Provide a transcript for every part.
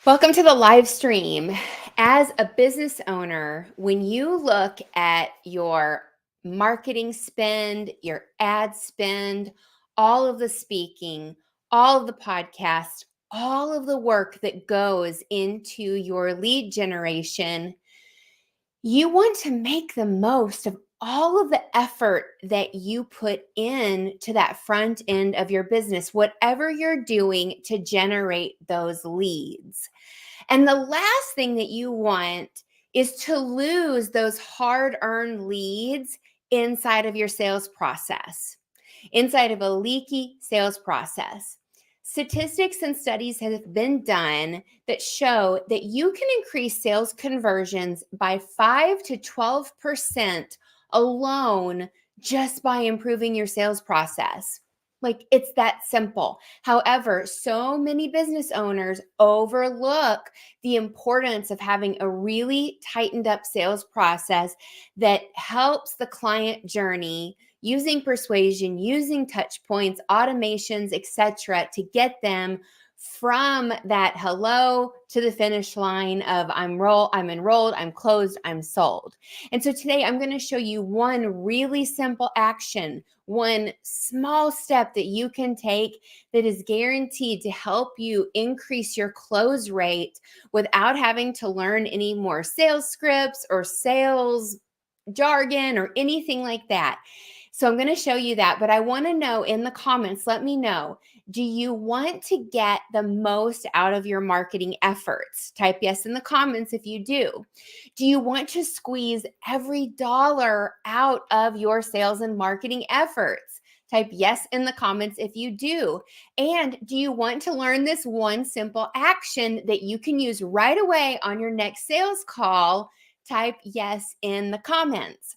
Welcome to the live stream. As a business owner, when you look at your marketing spend, your ad spend, all of the speaking, all of the podcasts, all of the work that goes into your lead generation, you want to make the most of all of the effort that you put in to that front end of your business, whatever you're doing to generate those leads. And the last thing that you want is to lose those hard earned leads inside of your sales process, inside of a leaky sales process. Statistics and studies have been done that show that you can increase sales conversions by 5 to 12% alone just by improving your sales process. Like, it's that simple. However, so many business owners overlook the importance of having a really tightened up sales process that helps the client journey using persuasion, using touch points, automations, etc., to get them from that hello to the finish line of I'm enrolled, I'm closed, I'm sold. And so today I'm going to show you one really simple action, one small step that you can take that is guaranteed to help you increase your close rate without having to learn any more sales scripts or sales jargon or anything like that. So I'm going to show you that, but I want to know in the comments, let me know, do you want to get the most out of your marketing efforts? Type yes in the comments if you do. Do you want to squeeze every dollar out of your sales and marketing efforts? Type yes in the comments if you do. And do you want to learn this one simple action that you can use right away on your next sales call? Type yes in the comments.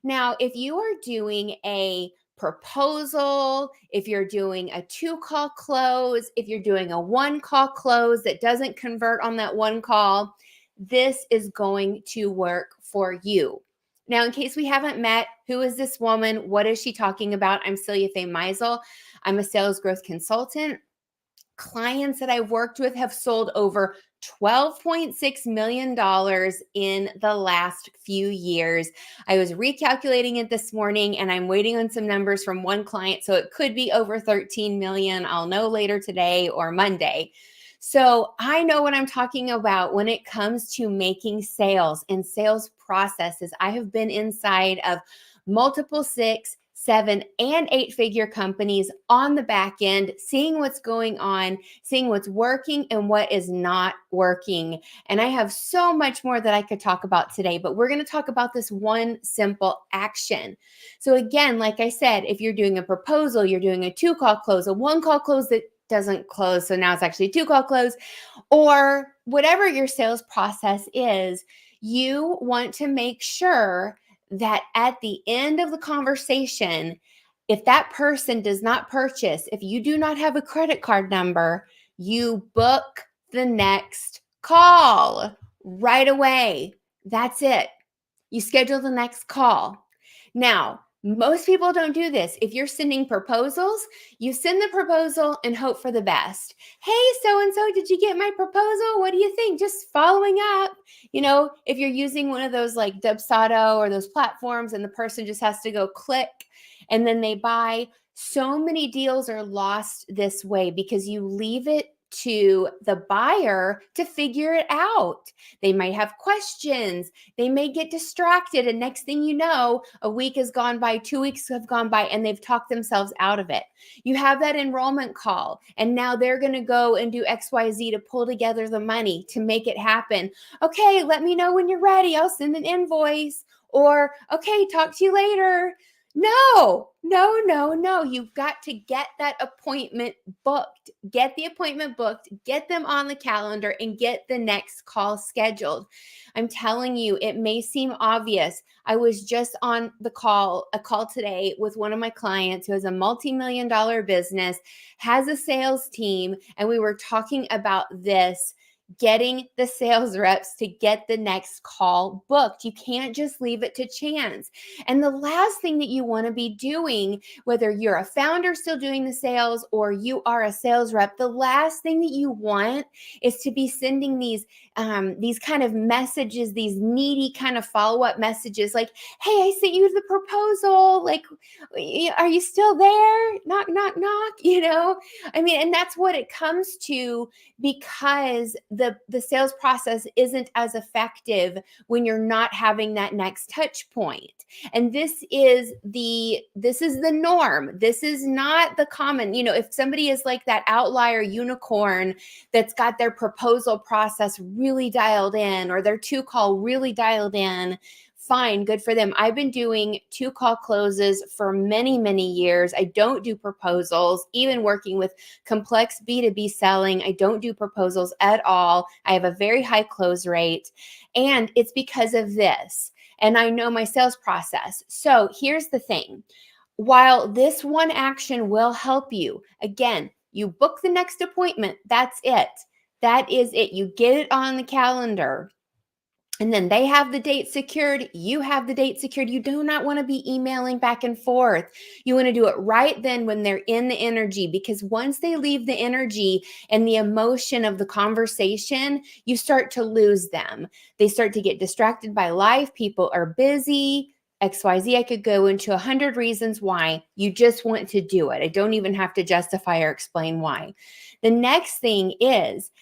Now, if you are doing a proposal, if you're doing a 2-call close, if you're doing a 1-call close that doesn't convert on that 1 call, this is going to work for you. Now, in case we haven't met, who is this woman? What is she talking about? I'm Celia Faye Meisel. I'm a sales growth consultant. Clients that I've worked with have sold over $12.6 million in the last few years. I was recalculating it this morning and I'm waiting on some numbers from one client. So it could be over 13 million. I'll know later today or Monday. So I know what I'm talking about when it comes to making sales and sales processes. I have been inside of multiple 6, 7, and 8-figure companies on the back end, seeing what's going on, seeing what's working and what is not working. And I have so much more that I could talk about today, but we're going to talk about this one simple action. So again, like I said, if you're doing a proposal, you're doing a 2-call close, a 1-call close that doesn't close, so now it's actually a 2-call close, or whatever your sales process is, you want to make sure that at the end of the conversation, if that person does not purchase, if you do not have a credit card number, you book the next call right away. That's it. You schedule the next call. Now, most people don't do this. If you're sending proposals, you send the proposal and hope for the best. Hey, so and so, did you get my proposal? What do you think? Just following up. If you're using one of those like Dubsado or those platforms and the person just has to go click and then they buy, so many deals are lost this way because you leave it to the buyer to figure it out. They might have questions. They may get distracted. And next thing you know, a week has gone by, 2 weeks have gone by, and they've talked themselves out of it. You have that enrollment call, and now they're going to go and do XYZ to pull together the money to make it happen. Okay, let me know when you're ready. I'll send an invoice. Or, okay, talk to you later. No. You've got to get that appointment booked. Get the appointment booked, get them on the calendar, and get the next call scheduled. I'm telling you, it may seem obvious. I was just on a call today with one of my clients who has a multi-million-dollar business, has a sales team, and we were talking about this. getting the sales reps to get the next call booked. You can't just leave it to chance. And the last thing that you want to be doing, whether you're a founder still doing the sales or you are a sales rep, the last thing that you want is to be sending these kind of messages, these needy kind of follow-up messages like, hey, I sent you the proposal. Like, are you still there? Knock, knock, knock, I mean, and that's what it comes to, because the sales process isn't as effective when you're not having that next touch point. And this is the norm. This is not the common. If somebody is like that outlier unicorn that's got their proposal process really dialed in, or their 2-call really dialed in, fine, good for them. I've been doing 2-call closes for many, many years. I don't do proposals, even working with complex B2B selling. I don't do proposals at all. I have a very high close rate, and it's because of this. And I know my sales process. So here's the thing. While this one action will help you, again, you book the next appointment. That's it. That is it. You get it on the calendar. And then they have the date secured. You have the date secured. You do not want to be emailing back and forth. You want to do it right then when they're in the energy, because once they leave the energy and the emotion of the conversation, you start to lose them. They start to get distracted by life. People are busy. XYZ. I could go into 100 reasons why. You just want to do it. I don't even have to justify or explain why. The next thing is,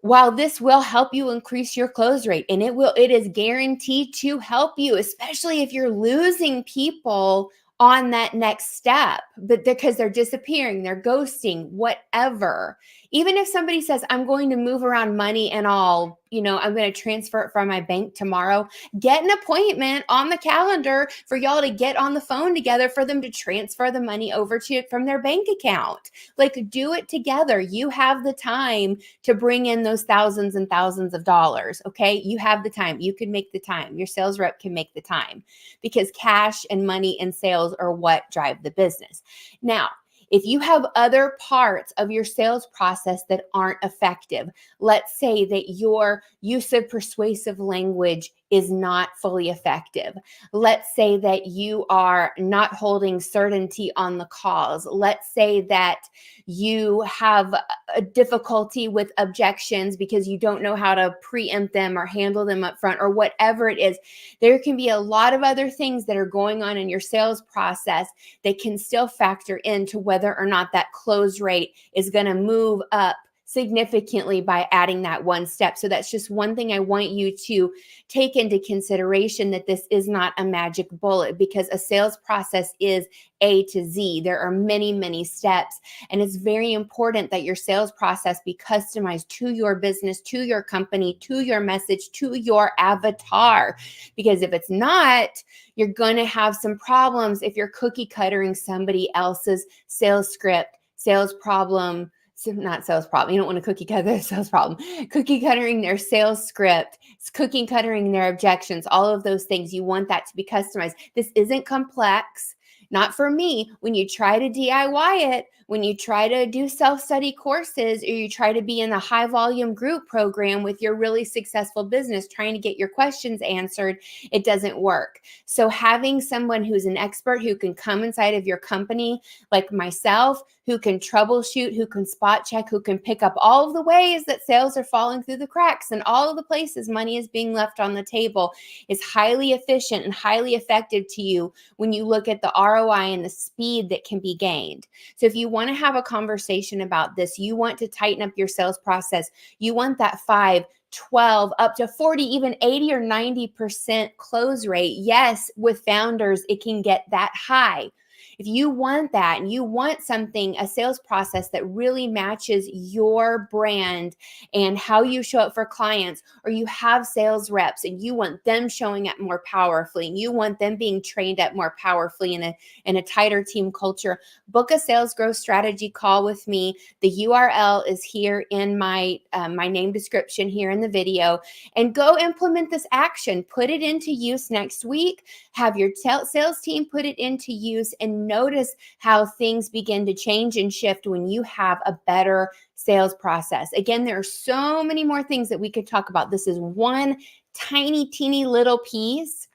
while this will help you increase your close rate, and it is guaranteed to help you, especially if you're losing people on that next step, but because they're disappearing, they're ghosting, whatever. Even if somebody says, I'm going to move around money and all, I'm going to transfer it from my bank tomorrow, get an appointment on the calendar for y'all to get on the phone together for them to transfer the money over to you from their bank account. Like, do it together. You have the time to bring in those thousands and thousands of dollars. Okay. You have the time. You can make the time. Your sales rep can make the time, because cash and money and sales are what drive the business. Now, if you have other parts of your sales process that aren't effective, let's say that your use of persuasive language is not fully effective. Let's say that you are not holding certainty on the calls. Let's say that you have a difficulty with objections because you don't know how to preempt them or handle them up front, or whatever it is. There can be a lot of other things that are going on in your sales process that can still factor into whether or not that close rate is going to move up significantly by adding that one step. So that's just one thing I want you to take into consideration, that this is not a magic bullet, because a sales process is A to Z. There are many, many steps, and it's very important that your sales process be customized to your business, to your company, to your message, to your avatar. Because if it's not, you're going to have some problems if you're cookie cuttering somebody else's sales script, sales problem. So not sales problem. You don't want to cookie cutter their sales problem. Cookie cuttering their sales script, cookie cuttering their objections, all of those things. You want that to be customized. This isn't complex. Not for me. When you try to DIY it, when you try to do self-study courses, or you try to be in a high volume group program with your really successful business, trying to get your questions answered, it doesn't work. So having someone who's an expert, who can come inside of your company, like myself, who can troubleshoot, who can spot check, who can pick up all of the ways that sales are falling through the cracks and all of the places money is being left on the table, is highly efficient and highly effective to you when you look at the ROI and the speed that can be gained. So if you want to have a conversation about this, you want to tighten up your sales process, you want that 5, 12, up to 40, even 80 or 90% close rate. Yes, with founders, it can get that high. If you want that, and you want something, a sales process that really matches your brand and how you show up for clients, or you have sales reps and you want them showing up more powerfully, and you want them being trained up more powerfully in a tighter team culture, book a sales growth strategy call with me. The URL is here in my name description here in the video, and go implement this action. Put it into use next week. Have your sales team put it into use, and notice how things begin to change and shift when you have a better sales process. Again, there are so many more things that we could talk about. This is one tiny, teeny little piece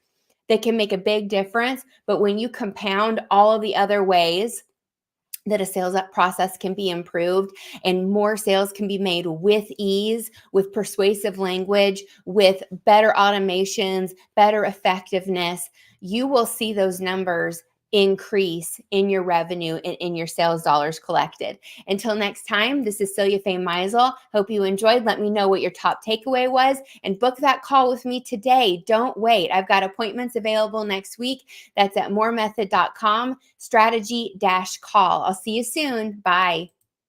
that can make a big difference. But when you compound all of the other ways that a sales up process can be improved and more sales can be made with ease, with persuasive language, with better automations, better effectiveness, you will see those numbers increase in your revenue and in your sales dollars collected. Until next time, this is Celia Faye Meisel. Hope you enjoyed. Let me know what your top takeaway was and book that call with me today. Don't wait. I've got appointments available next week. That's at moremethod.com, strategy-call. I'll see you soon. Bye.